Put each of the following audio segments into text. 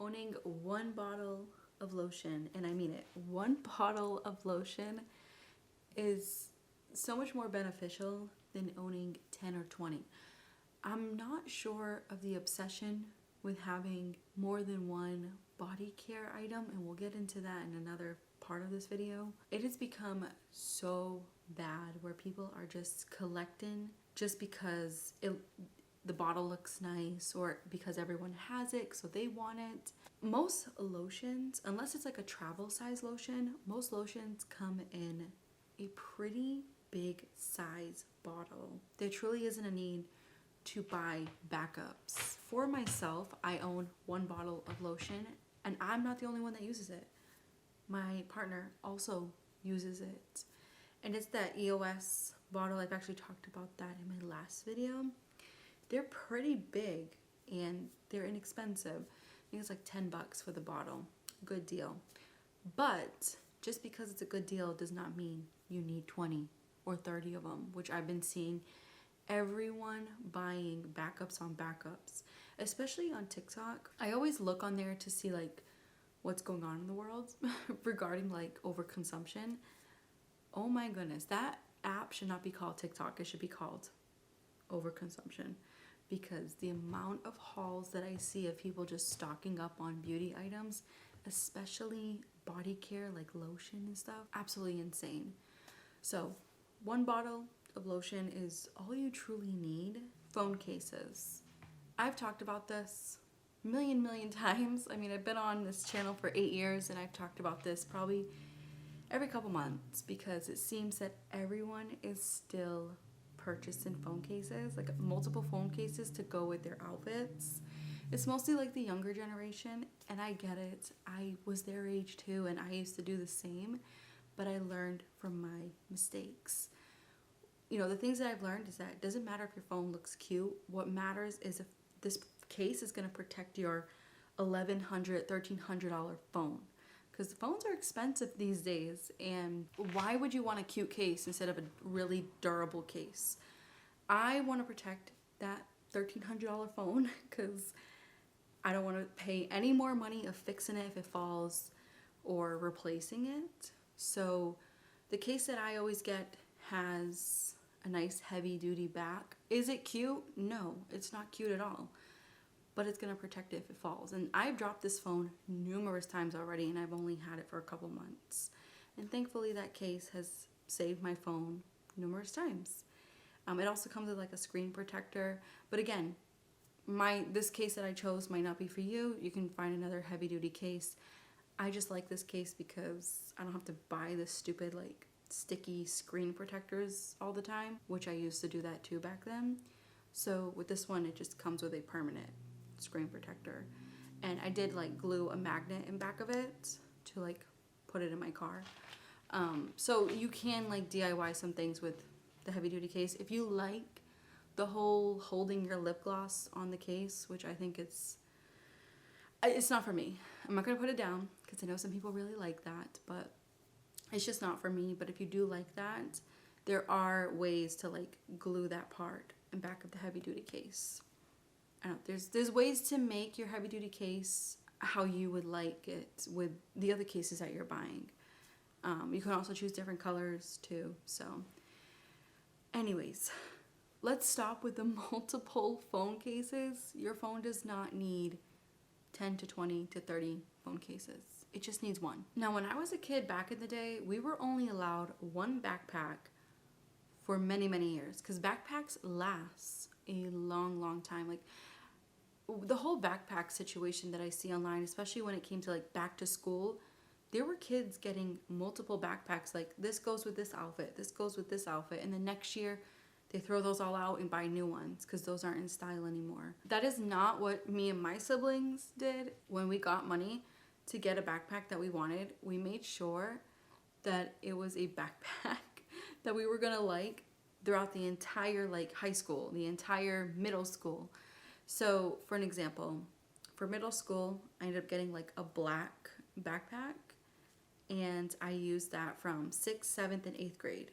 owning one bottle of lotion, and I mean it, one bottle of lotion is so much more beneficial than owning 10 or 20. I'm not sure of the obsession with having more than one body care item, and we'll get into that in another part of this video. It has become so bad where people are just collecting just because the bottle looks nice or because everyone has it so they want it. Most lotions, unless it's like a travel size lotion, most lotions come in a pretty big size bottle. There truly isn't a need to buy backups. For myself, I own one bottle of lotion, and I'm not the only one that uses it. My partner also uses it, and it's that EOS bottle. I've actually talked about that in my last video. They're pretty big and they're inexpensive. I think it's like 10 bucks for the bottle. Good deal. But just because it's a good deal does not mean you need 20 or 30 of them, which I've been seeing everyone buying backups on backups, especially on TikTok. I always look on there to see like what's going on in the world regarding like overconsumption. Oh my goodness, that app should not be called TikTok. It should be called overconsumption, because the amount of hauls that I see of people just stocking up on beauty items, especially body care like lotion and stuff, absolutely insane. So one bottle of lotion is all you truly need. Phone cases. I've talked about this a million times. I mean, I've been on this channel for 8 years and I've talked about this probably every couple months because it seems that everyone is still purchasing phone cases, like multiple phone cases to go with their outfits. It's mostly like the younger generation, and I get it. I was their age too, and I used to do the same, but I learned from my mistakes. You know, the things that I've learned is that it doesn't matter if your phone looks cute. What matters is if this case is going to protect your $1,100, $1,300 phone. Because the phones are expensive these days, and why would you want a cute case instead of a really durable case? I want to protect that $1,300 phone because I don't want to pay any more money of fixing it if it falls or replacing it. So the case that I always get has a nice heavy duty back. Is it cute? No, it's not cute at all. But it's going to protect it if it falls. And I've dropped this phone numerous times already, and I've only had it for a couple months. And thankfully that case has saved my phone numerous times. It also comes with like a screen protector. But again, this case that I chose might not be for you. You can find another heavy duty case. I just like this case because I don't have to buy this stupid like sticky screen protectors all the time, which I used to do that too back then. So with this one, it just comes with a permanent screen protector, and I did like glue a magnet in back of it to like put it in my car. So you can like DIY some things with the heavy duty case if you like the whole holding your lip gloss on the case, which I think it's not for me. I'm not gonna put it down because I know some people really like that, but it's just not for me. But if you do like that, there are ways to like glue that part in back of the heavy duty case. I don't know, there's ways to make your heavy duty case how you would like it with the other cases that you're buying. You can also choose different colors too. So anyways, let's stop with the multiple phone cases. Your phone does not need 10 to 20 to 30 phone cases. It just needs one. Now, when I was a kid back in the day, we were only allowed one backpack for many years, because backpacks last a long time. Like the whole backpack situation that I see online, especially when it came to like back to school, there were kids getting multiple backpacks. Like this goes with this outfit, this goes with this outfit, and the next year they throw those all out and buy new ones because those aren't in style anymore. That is not what me and my siblings did. When we got money to get a backpack that we wanted, we made sure that it was a backpack that we were gonna like throughout the entire like high school, the entire middle school. So for an example, for middle school, I ended up getting like a black backpack, and I used that from 6th, 7th, and 8th grade.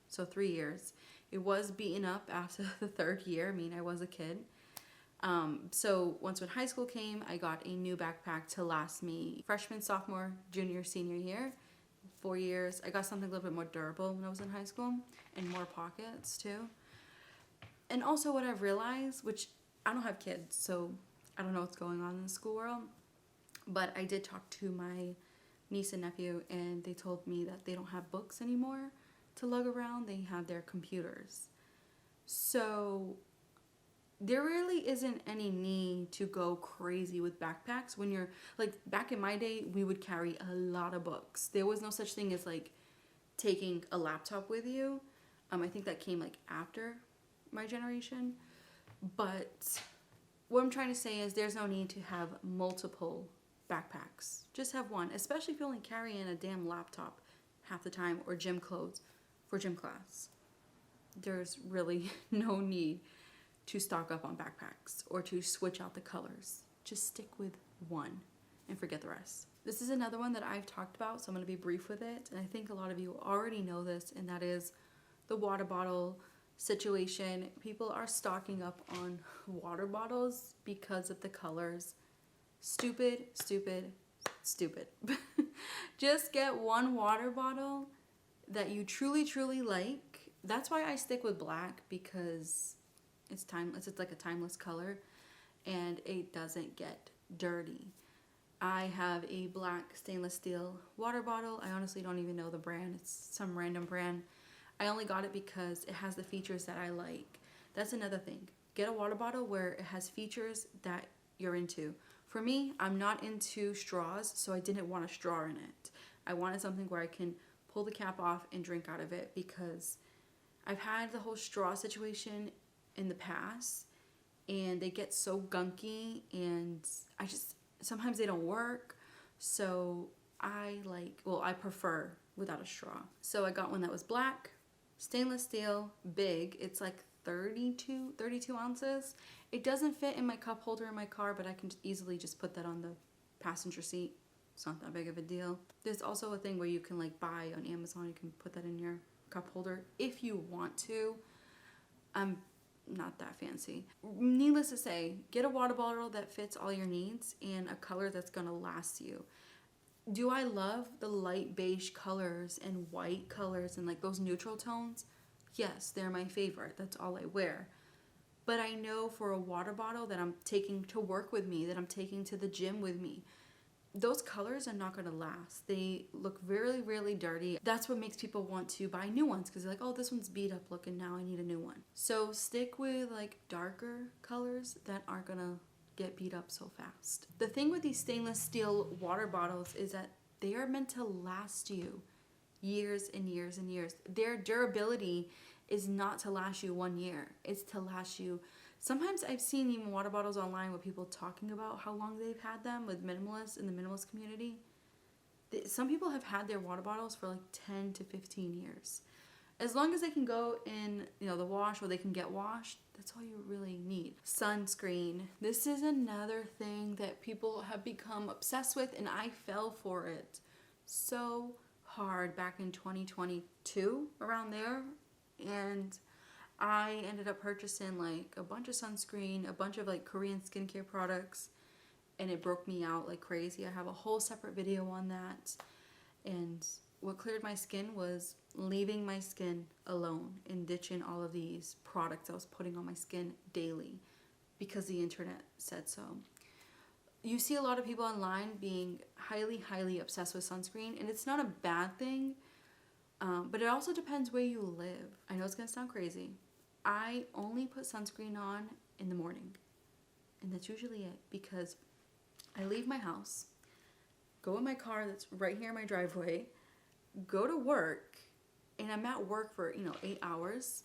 So 3 years. It was beaten up after the 3rd year. I mean, I was a kid. So once when high school came, I got a new backpack to last me freshman, sophomore, junior, senior year. 4 years. I got something a little bit more durable when I was in high school and more pockets too. And also what I've realized, which I don't have kids, so I don't know what's going on in the school world, but I did talk to my niece and nephew, and they told me that they don't have books anymore to lug around. They have their computers. So there really isn't any need to go crazy with backpacks when you're like, back in my day, we would carry a lot of books. There was no such thing as like taking a laptop with you. I think that came like after my generation. But what I'm trying to say is there's no need to have multiple backpacks. Just have one, especially if you're only carrying a damn laptop half the time or gym clothes for gym class. There's really no need to stock up on backpacks or to switch out the colors. Just stick with one and forget the rest. This is another one that I've talked about, so I'm going to be brief with it. And I think a lot of you already know this, and that is the water bottle situation. People are stocking up on water bottles because of the colors. Stupid, stupid, stupid. Just get one water bottle that you truly, truly like. That's why I stick with black, because it's timeless. It's like a timeless color, and it doesn't get dirty. I have a black stainless steel water bottle. I honestly don't even know the brand. It's some random brand. I only got it because it has the features that I like. That's another thing. Get a water bottle where it has features that you're into. For me, I'm not into straws, so I didn't want a straw in it. I wanted something where I can pull the cap off and drink out of it, because I've had the whole straw situation in the past, and they get so gunky, and sometimes they don't work. So I prefer without a straw. So I got one that was black, stainless steel, big. It's like 32 ounces. It doesn't fit in my cup holder in my car, but I can easily just put that on the passenger seat. It's not that big of a deal. There's also a thing where you can like buy on Amazon. You can put that in your cup holder if you want to. I'm not that fancy. Needless to say, get a water bottle that fits all your needs and a color that's gonna last you. Do I love the light beige colors and white colors and like those neutral tones? Yes, they're my favorite. That's all I wear. But I know for a water bottle that I'm taking to work with me, that I'm taking to the gym with me, those colors are not going to last. They look really, really dirty. That's what makes people want to buy new ones, because they're like, oh, this one's beat up looking, now I need a new one. So stick with like darker colors that aren't going to get beat up so fast. The thing with these stainless steel water bottles is that they are meant to last you years and years and years. Their durability is not to last you 1 year. It's to last you. Sometimes I've seen even water bottles online with people talking about how long they've had them with minimalists in the minimalist community. Some people have had their water bottles for like 10 to 15 years. As long as they can go in, the wash, or they can get washed, that's all you really need. Sunscreen. This is another thing that people have become obsessed with, and I fell for it so hard back in 2022, around there. And I ended up purchasing like a bunch of sunscreen, a bunch of like Korean skincare products, and it broke me out like crazy. I have a whole separate video on that. And what cleared my skin was leaving my skin alone and ditching all of these products I was putting on my skin daily because the internet said so. You see a lot of people online being highly, highly obsessed with sunscreen, and it's not a bad thing, but it also depends where you live. I know it's gonna sound crazy. I only put sunscreen on in the morning, and that's usually it, because I leave my house, go in my car that's right here in my driveway, go to work, and I'm at work for 8 hours,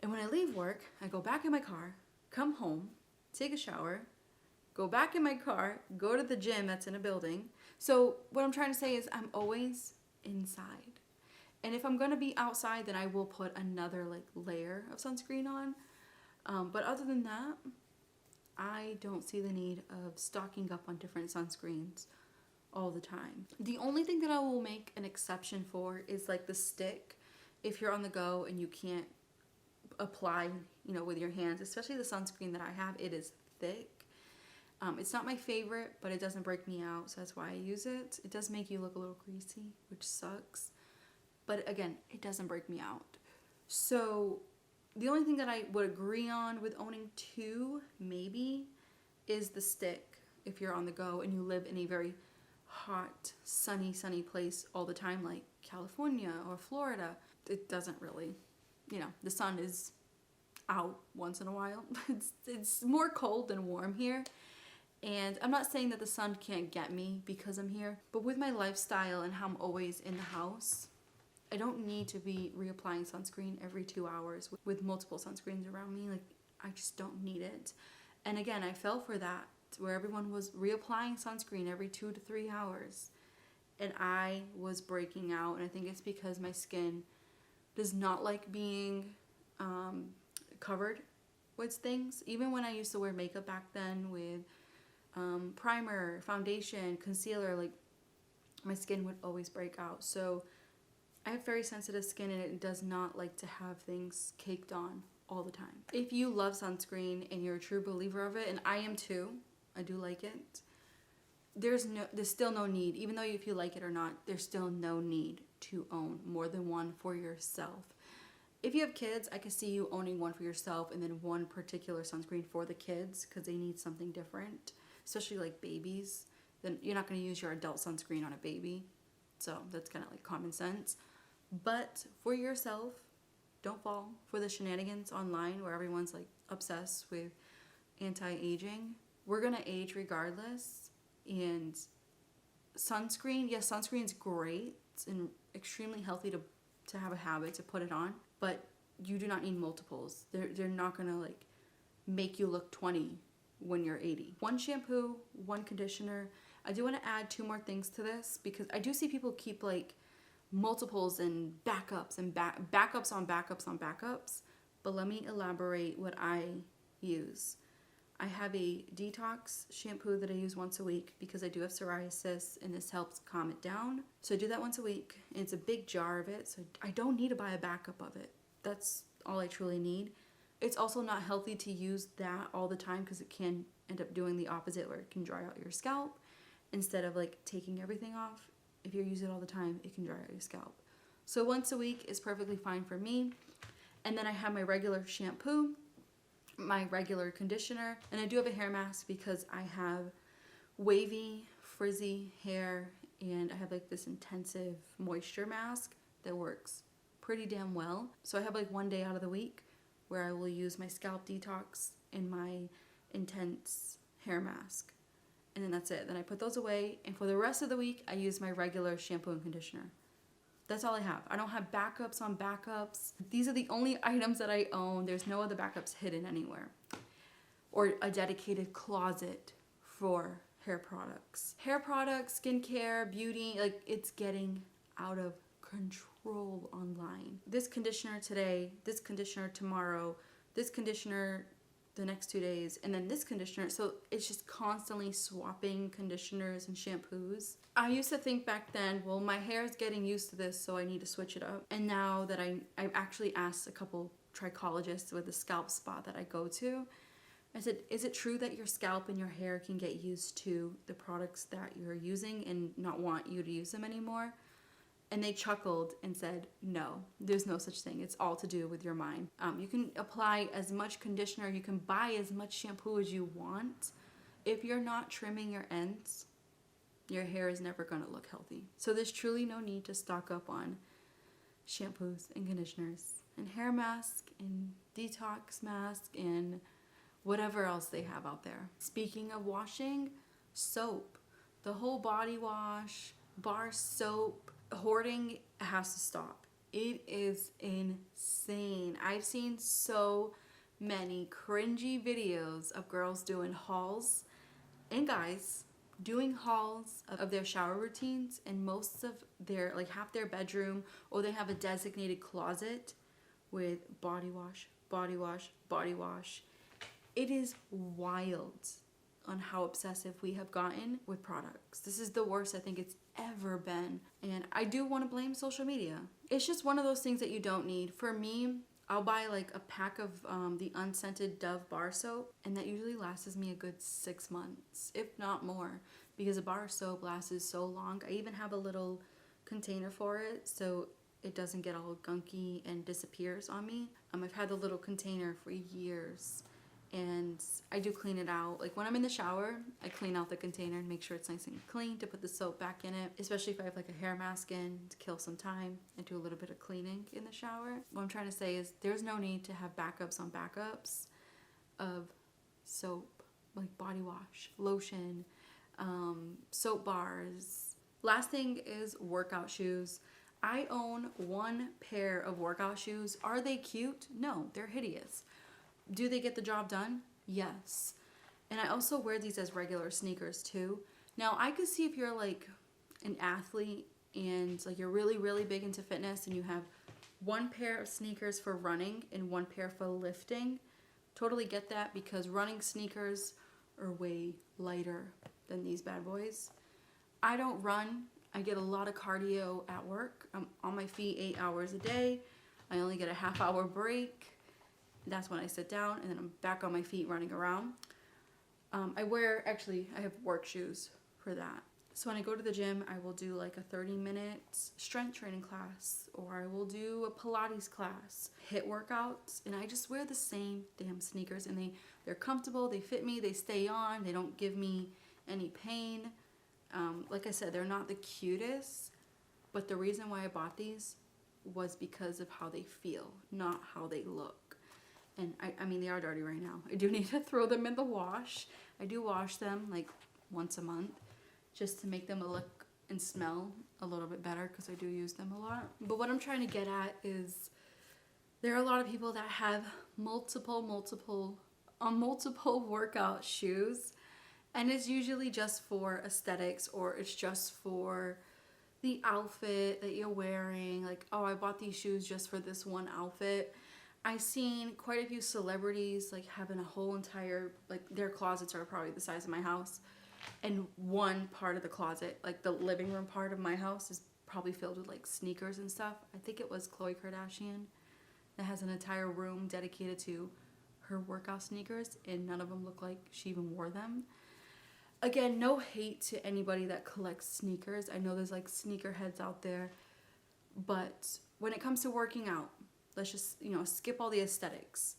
and when I leave work, I go back in my car, come home, take a shower, go back in my car, go to the gym that's in a building. So what I'm trying to say is I'm always inside. And if I'm going to be outside, then I will put another like layer of sunscreen on. But other than that, I don't see the need of stocking up on different sunscreens all the time. The only thing that I will make an exception for is like the stick. If you're on the go and you can't apply you know, with your hands, especially the sunscreen that I have. It is thick. It's not my favorite, but it doesn't break me out, so that's why I use it. It does make you look a little greasy, which sucks. But again, it doesn't break me out. So the only thing that I would agree on with owning two, maybe, is the stick. If you're on the go and you live in a very hot, sunny place all the time, like California or Florida, it doesn't really, you know, the sun is out once in a while. It's more cold than warm here. And I'm not saying that the sun can't get me because I'm here, but with my lifestyle and how I'm always in the house, I don't need to be reapplying sunscreen every 2 hours with multiple sunscreens around me. Like, I just don't need it. And again, I fell for that, where everyone was reapplying sunscreen every 2 to 3 hours. And I was breaking out, and I think it's because my skin does not like being covered with things. Even when I used to wear makeup back then with primer, foundation, concealer, like, my skin would always break out. So I have very sensitive skin, and it does not like to have things caked on all the time. If you love sunscreen and you're a true believer of it, and I am too, I do like it, there's still no need, even though if you like it or not, there's still no need to own more than one for yourself. If you have kids, I can see you owning one for yourself and then one particular sunscreen for the kids because they need something different, especially like babies. Then you're not going to use your adult sunscreen on a baby, so that's kind of like common sense. But for yourself, don't fall for the shenanigans online where everyone's like obsessed with anti-aging. We're gonna age regardless, and sunscreen, yes, sunscreen's great and extremely healthy to have a habit to put it on, but you do not need multiples. They're not gonna like make you look 20 when you're 80. One shampoo, one conditioner. I do want to add 2 more things to this because I do see people keep like multiples and backups and backups on backups on backups, but let me elaborate what I use. I have a detox shampoo that I use once a week because I do have psoriasis, and this helps calm it down. So I do that once a week, and it's a big jar of it, so I don't need to buy a backup of it. That's all I truly need. It's also not healthy to use that all the time because it can end up doing the opposite, where it can dry out your scalp instead of like taking everything off. If you use it all the time, it can dry out your scalp. So once a week is perfectly fine for me. And then I have my regular shampoo, my regular conditioner, and I do have a hair mask because I have wavy, frizzy hair, and I have like this intensive moisture mask that works pretty damn well. So I have like one day out of the week where I will use my scalp detox and my intense hair mask. And then that's it. Then I put those away, and for the rest of the week, I use my regular shampoo and conditioner. That's all I have. I don't have backups on backups. These are the only items that I own. There's no other backups hidden anywhere. Or a dedicated closet for hair products. Hair products, skincare, beauty, like, it's getting out of control online. This conditioner today, this conditioner tomorrow, this conditioner the next 2 days, and then this conditioner. So it's just constantly swapping conditioners and shampoos. I used to think back then, well, my hair is getting used to this, so I need to switch it up. And now that I've actually asked a couple trichologists with the scalp spa that I go to, I said, is it true that your scalp and your hair can get used to the products that you're using and not want you to use them anymore? And they chuckled and said, no, there's no such thing. It's all to do with your mind. You can apply as much conditioner, you can buy as much shampoo as you want. If you're not trimming your ends, your hair is never going to look healthy. So there's truly no need to stock up on shampoos and conditioners and hair mask and detox mask and whatever else they have out there. Speaking of washing, soap. The whole body wash, bar soap, hoarding has to stop. It is insane. I've seen so many cringy videos of girls doing hauls and guys doing hauls of their shower routines, and most of their, like, half their bedroom, or they have a designated closet with body wash, body wash, body wash. It is wild on how obsessive we have gotten with products. This is the worst I think it's ever been. And I do want to blame social media. It's just one of those things that you don't need. For me, I'll buy like a pack of the unscented Dove bar soap, and that usually lasts me a good 6 months, if not more, because a bar soap lasts so long. I even have a little container for it so it doesn't get all gunky and disappears on me. I've had the little container for years, and I do clean it out. Like when I'm in the shower, I clean out the container and make sure it's nice and clean to put the soap back in it, especially if I have like a hair mask in to kill some time and do a little bit of cleaning in the shower. What I'm trying to say is there's no need to have backups on backups of soap, like body wash, lotion, soap bars. Last thing is workout shoes. I own one pair of workout shoes. Are they cute? No, they're hideous. Do they get the job done? Yes. And I also wear these as regular sneakers too. Now I could see if you're like an athlete and like you're really, really big into fitness and you have one pair of sneakers for running and one pair for lifting. Totally get that, because running sneakers are way lighter than these bad boys. I don't run. I get a lot of cardio at work. I'm on my feet 8 hours a day. I only get a half-hour break. That's when I sit down, and then I'm back on my feet running around. I have work shoes for that. So when I go to the gym, I will do like a 30-minute strength training class, or I will do a Pilates class, HIIT workouts, and I just wear the same damn sneakers, and they're comfortable, they fit me, they stay on, they don't give me any pain. Like I said, they're not the cutest, but the reason why I bought these was because of how they feel, not how they look. And I mean, they are dirty right now. I do need to throw them in the wash. I do wash them like once a month just to make them look and smell a little bit better, because I do use them a lot. But what I'm trying to get at is there are a lot of people that have multiple workout shoes, and it's usually just for aesthetics, or it's just for the outfit that you're wearing. Like, oh, I bought these shoes just for this one outfit. I've seen quite a few celebrities like having a whole entire, like their closets are probably the size of my house, and one part of the closet, like the living room part of my house, is probably filled with like sneakers and stuff. I think it was 𝐃𝐈𝐒 Kardashian that has an entire room dedicated to her workout sneakers, and none of them look like she even wore them. Again, no hate to anybody that collects sneakers. I know there's like sneakerheads out there, but when it comes to working out, let's just, skip all the aesthetics.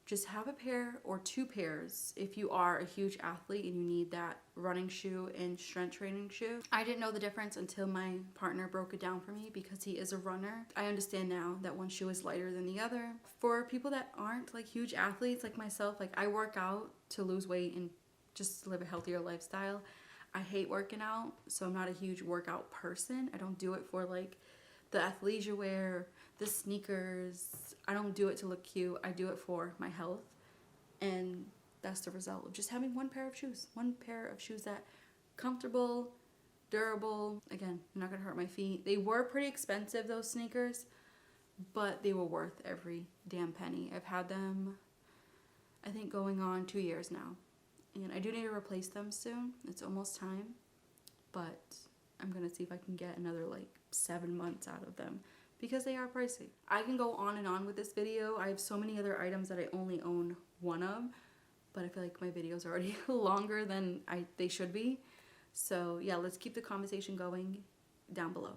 Just have a pair or two pairs if you are a huge athlete and you need that running shoe and strength training shoe. I didn't know the difference until my partner broke it down for me, because he is a runner. I understand now that one shoe is lighter than the other. For people that aren't like huge athletes like myself, like I work out to lose weight and just live a healthier lifestyle. I hate working out, so I'm not a huge workout person. I don't do it for like the athleisure wear, the sneakers. I don't do it to look cute. I do it for my health, and that's the result of just having one pair of shoes. One pair of shoes that comfortable, durable. Again, they're not gonna hurt my feet. They were pretty expensive, those sneakers, but they were worth every damn penny. I've had them, I think, going on 2 years now, and I do need to replace them soon. It's almost time, but I'm gonna see if I can get another like 7 months out of them, because they are pricey. I can go on and on with this video. I have so many other items that I only own one of, but I feel like my videos are already longer than they should be. So yeah, let's keep the conversation going down below.